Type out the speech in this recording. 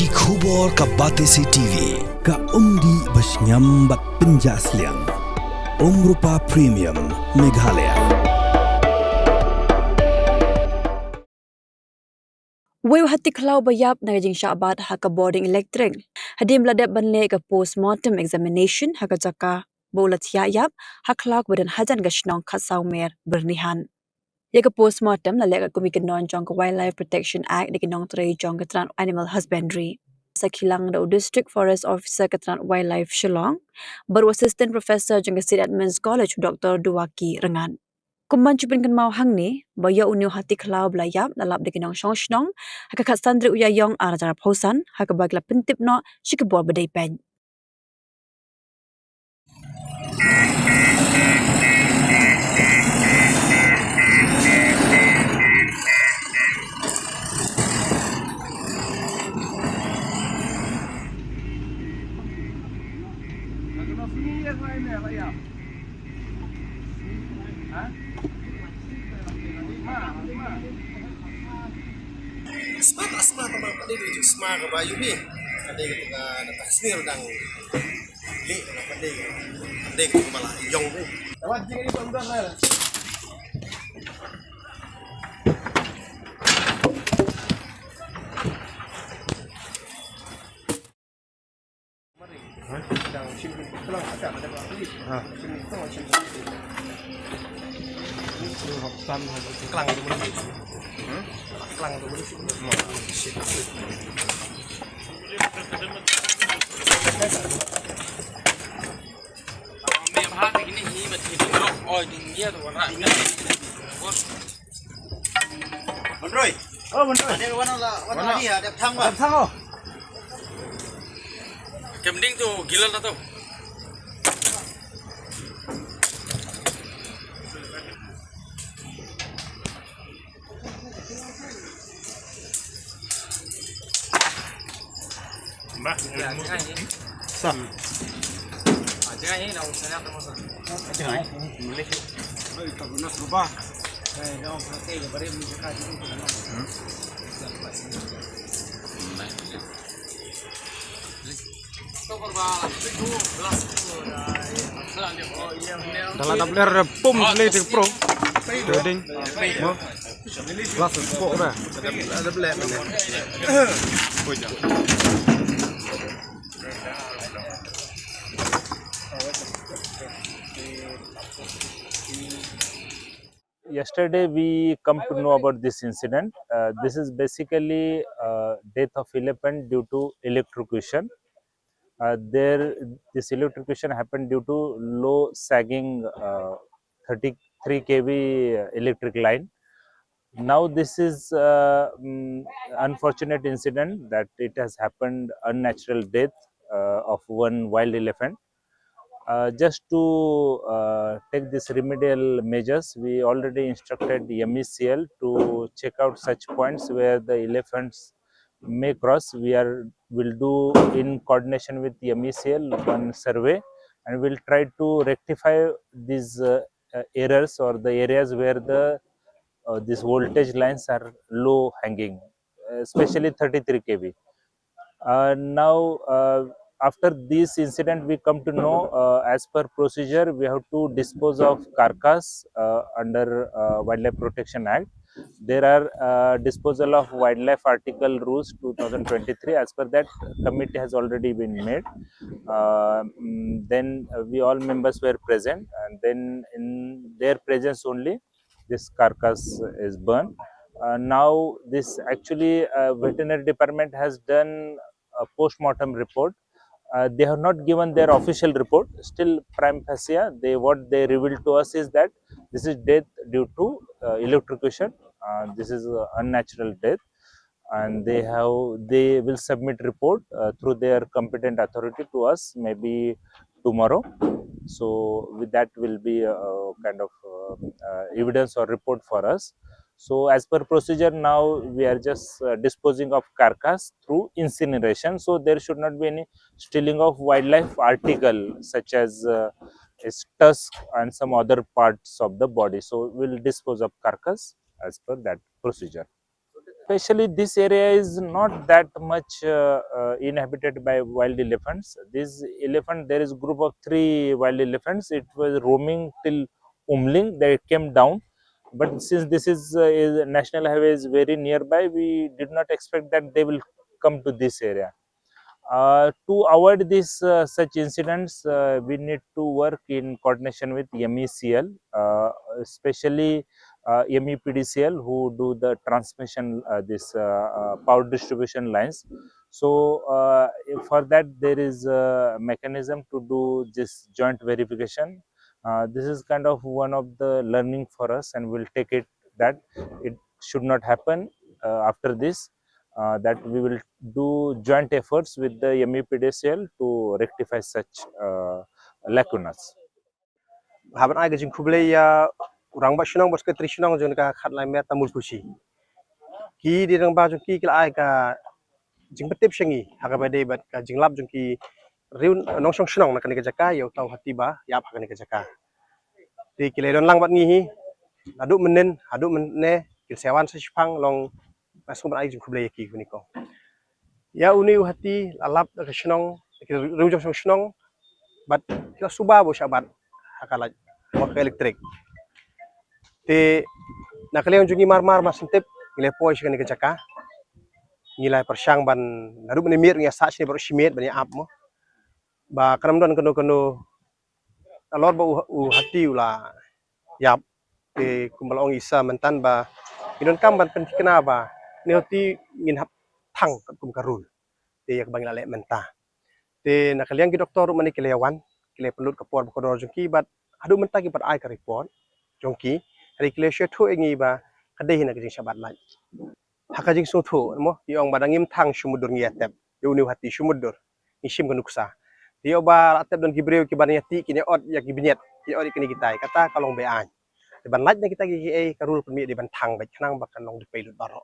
Ki khubor ka Batesi TV ka umdi basnyambak penjaslian Rupa Premium Meghalaya. Weu hati kalau bayap na Jingshah abad haka boarding elektrik. Hadim ladap banle ka postmortem examination haka jaka bolat yap haklak badan hajan gashnong khasau mer bernihan. Ya ka postmortem la leka kumikinon jong ka Wildlife Protection Act di Nongtrei jong ka tran animal husbandry. Sa kilang da District Forest Officer ka tran Wildlife Shillong, baru Assistant Professor jong ka State Admins College Dr. Duwaki Rengan. Kumban chupin kan mau hang ni, baya unyu hati kalau belayap lalap di kinong song haka kat sandri uyayong arajarap hosan, haka bagla pentip no, syikabua badai pen. Asma teman tadi di Asma ke Bayu ni, ada ketika datang sini rendang, li ada ketika malah yong ni. Awak jangan ini pembunuh lah. Mari, sedang sini kelang ada apa ni? Sini tu macam ni. Hopsan kelang tu mana? Kelang tu boleh shit. Mẹ hát cái này như mà thì nó ôi dia tu warna ini. Bon Roy. Oh Bon Roy. Ada warna ni ada Thang ba? Thang oh. Kemding tu gila lah tu. Sam. Jangan ini nak usaha apa masa? Jangan. Boleh. Baik, tak guna berubah. Jangan pakai lebar ini jika itu tidak. Dalam tabler pum elektrik pro. Trading. Kelas sport dah. Ada black ni. Yesterday we come to know about this incident. This is basically death of elephant due to electrocution. This electrocution happened due to low sagging 33 kV electric line. Now this is unfortunate incident that it has happened unnatural death of one wild elephant. Just to take this remedial measures, we already instructed MECL to check out such points where the elephants may cross. Will do in coordination with MECL one survey, and we'll try to rectify these errors or the areas where these voltage lines are low hanging, especially 33 kV. Now, after this incident, we come to know, as per procedure, we have to dispose of carcass under Wildlife Protection Act. There are disposal of wildlife article rules 2023. As per that, committee has already been made. Then we all members were present, and then in their presence only, this carcass is burned. Now, this actually veterinary department has done a postmortem report. They have not given their official report. Still, prima facie, what they revealed to us is that this is death due to electrocution. This is unnatural death, and they will submit report through their competent authority to us maybe tomorrow. So with that will be a kind of evidence or report for us. So as per procedure, now we are just disposing of carcass through incineration. So there should not be any stealing of wildlife article such as its tusk and some other parts of the body. So we'll dispose of carcass as per that procedure. Especially this area is not that much inhabited by wild elephants. This elephant, there is a group of 3 wild elephants. It was roaming till Umling. They came down, but since this is national highway is very nearby, we did not expect that they will come to this area. To avoid this such incidents, we need to work in coordination with MECL, especially MEPDCL, who do the transmission this power distribution lines. So for that there is a mechanism to do this joint verification. This is kind of one of the learning for us, and we'll take it that it should not happen after this. That we will do joint efforts with the MEPDCL to rectify such lacunas. Haban ai gajing kublai ya urang ba shinong bos ke tri shinong jon ka khat lai me tamul kusi ki di rang ba jon ki kila ai ka jing betip shengi haga ba de bat ka jing lap jon ki riun nong shong shinong na kan ke jaka yo tau hati ba ya pa kan ke jaka ti kile don lang bat ngi hi adu menne kil sewan sa shipang long masum ai jing kublai ki kuni ko ya uni hati lalap ka shinong riu jong shong shinong bat kila suba bo shabat hakala ke elektrik te nakaliang jungi mar masintip ngile poy shikani ke jaka ngilai persyang ban nadu bani mir ngia sa sini baru shimet bani ap mo ba kanam don kono alor ba hati ula yap te kumbalong isa mentan ba inon kam ban penting kena ba ni hati ngin hap thang kum karul te yak bang lale menta te nakaliang ki doktor mani kelewan kile pelut kapor ko dor jongki bat adu menta ki bat ai ka report jongki hari kile shetho engi ba kadai hina ke sabat lai hakajing sotho mo yong badangim thang sumudur ngiatep yuni hati sumudur isim kanuksa dia ba atep don gibreu ki baniyati kini od ya gibinyet ki od kini kita kata kalong be an ban laj na kita gi karul pemi di ban thang ba kanang ba kanong de pelut baro